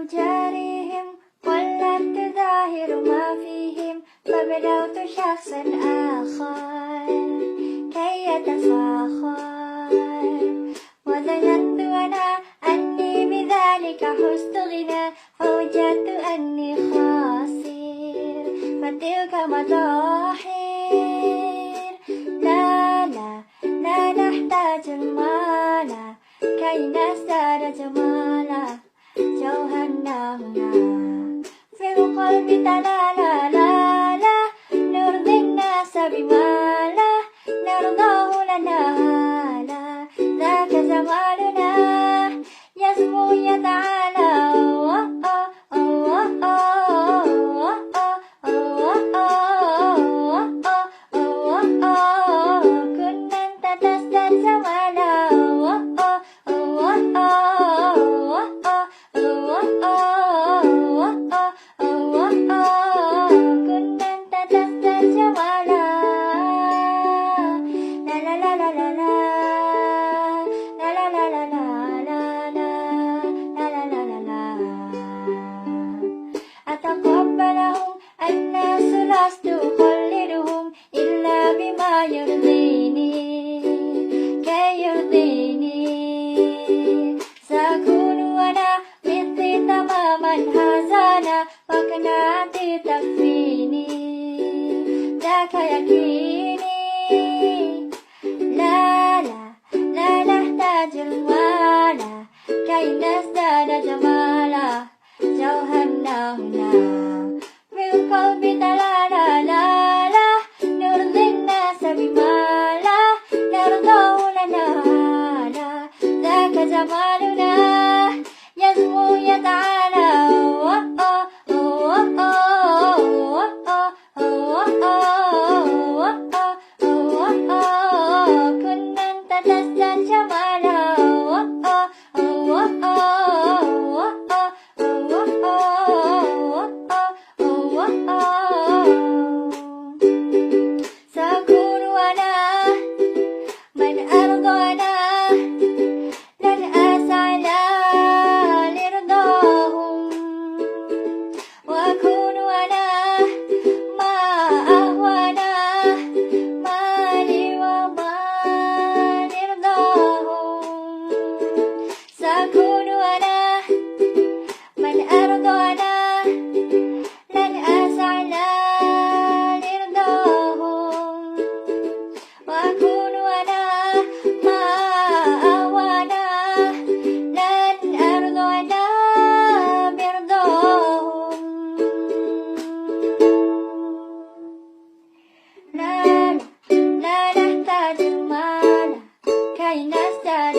أجاريهم قلت تظاهر ما فيهم فبدوت شخصا آخر كي يتفاخر وظننت أنا أني بذلك حزت غنى فوجدت أني خاسر فتلك مظاهر لا لا لا نحتاج المال كي نزداد جمالا جوهرنا هنا في القلب تلالا لا لا نرضي الناس بما لا نرضاه لنا لا ذاك جمالنا يسمو يتعالى كنا أنت تزداد جمالا كنا أنت تزداد جمالا لا لا لا لا لا لا لا لا لا لا لا لا أتقبلهم الناس لست أقلدهم إلا بما يرضيني كي يرضيني سأكون أنا مثلي تماما هزانا وقناعتي تكفيني ذاك يكفيني لا لا لا نحتاج المال كي نزداد جمالا جوهرنا هنا في القلب تلالا لا لا نرضي الناس بما لا نرضاه لنا لا ذاك جمالنا يسمو يتعالى كنا أنت تزداد جمالا سأكون أنا من أرضانا لن أسعى لرضاهم وأكون أنا ما أهوانا مالي وما لرضاهم سأكون أنا من أرضانا لن أسعى لرضاهم وأكون أنا ما أهوانا لن أرضانا برضاهم لا لا نحتاج المال كي نزداد